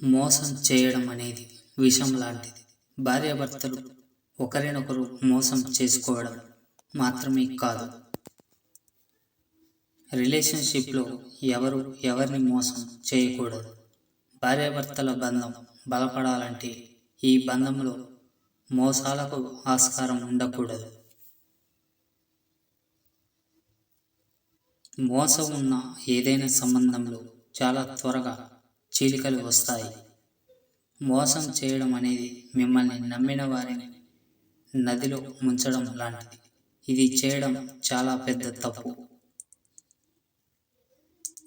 మోసం చేయడం అనేది విషం లాంటిది. భార్యాభర్తలు ఒకరినొకరు మోసం చేసుకోవడం మాత్రమే కాదు, రిలేషన్షిప్లో ఎవరు ఎవరిని మోసం చేయకూడదు. భార్యాభర్తల బంధం బలపడాలంటే ఈ బంధంలో మోసాలకు ఆస్కారం ఉండకూడదు. మోసం ఉన్న ఏదైనా సంబంధంలో చాలా త్వరగా చీలికలు వస్తాయి. మోసం చేయడం అనేది మిమ్మల్ని నమ్మిన వారిని నదిలో ముంచడం లాంటిది. ఇది చేయడం చాలా పెద్ద తప్పు.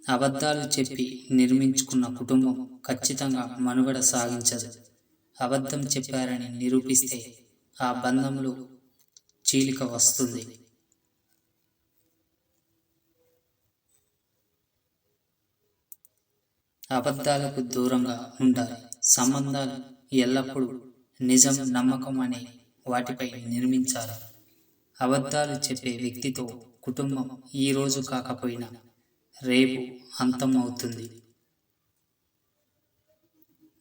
అబద్ధాలు చెప్పి నిర్మించుకున్న కుటుంబం ఖచ్చితంగా మనుగడ సాగించదు. అబద్ధం చెప్పారని నిరూపిస్తే ఆ బంధంలో చీలిక వస్తుంది. అబద్ధాలకు దూరంగా ఉండాలి. సంబంధాలు ఎల్లప్పుడూ నిజం, నమ్మకం అనే వాటిపై నిర్మించాలి. అబద్ధాలు చెప్పే వ్యక్తితో కుటుంబం ఈ రోజు కాకపోయినా రేపు అంతం అవుతుంది.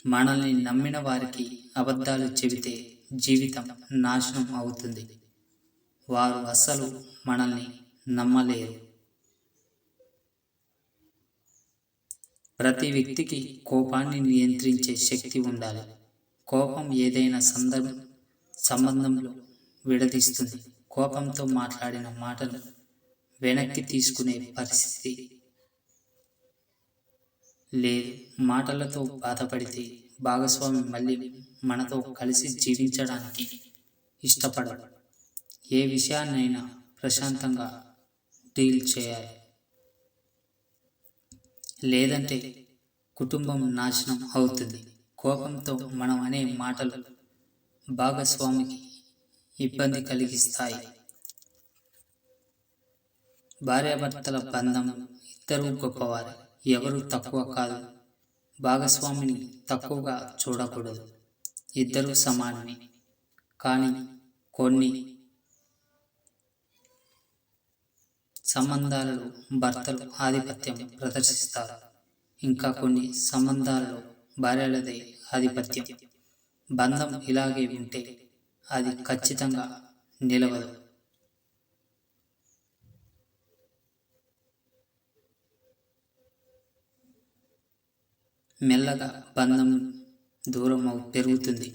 మనల్ని నమ్మిన వారికి అబద్ధాలు చెబితే జీవితం నాశనం అవుతుంది. వారు అస్సలు మనల్ని నమ్మలేరు. ప్రతి వ్యక్తికి కోపాన్ని నియంత్రించే శక్తి ఉండాలి. కోపం ఏదైనా సంబంధంలో విడదీస్తుంది. కోపంతో మాట్లాడిన మాటలు వెనక్కి తీసుకునే పరిస్థితి లేదు. మాటలతో బాధపడితే భాగస్వామి మళ్ళీ మనతో కలిసి జీవించడానికి ఇష్టపడడు. ఏ విషయాన్నైనా ప్రశాంతంగా డీల్ చేయాలి, లేదంటే కుటుంబం నాశనం అవుతుంది. కోపంతో మనం అనే మాటలు భాగస్వామికి ఇబ్బంది కలిగిస్తాయి. భార్యాభర్తల బంధం ఇద్దరూ గొప్పవారు, ఎవరు తక్కువ కాదు. భాగస్వామిని తక్కువగా చూడకూడదు. ఇద్దరూ సమానమే. కానీ కొన్ని సంబంధాలలో భర్తలు ఆధిపత్యం ప్రదర్శిస్తారు. ఇంకా కొన్ని సంబంధాలలో భార్యలదే ఆధిపత్యం. బంధం ఇలాగే ఉంటే అది ఖచ్చితంగా నిలవదు. మెల్లగా బంధం దూరం పెరుగుతుంది.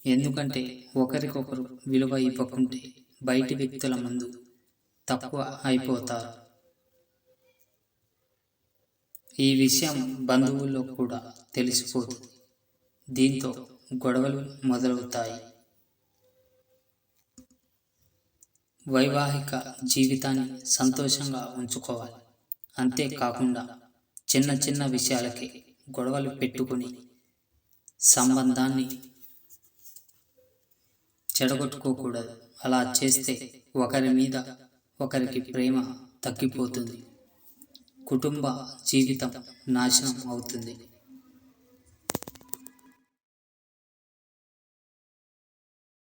ఎందుకంటే ఒకరికొకరు విలువ ఇవ్వకుంటే బయటి వ్యక్తుల ముందు తక్కువ అయిపోతారు. ఈ విషయం బంధువుల్లో కూడా తెలిసిపోతుంది. దీంతో గొడవలు మొదలవుతాయి. వైవాహిక జీవితాన్ని సంతోషంగా ఉంచుకోవాలి. అంతేకాకుండా చిన్న చిన్న విషయాలకే గొడవలు పెట్టుకుని సంబంధాన్ని చెడగొట్టుకోకూడదు. అలా చేస్తే ఒకరి మీద ఒకరికి ప్రేమ తగ్గిపోతుంది. కుటుంబ జీవితం నాశనం అవుతుంది.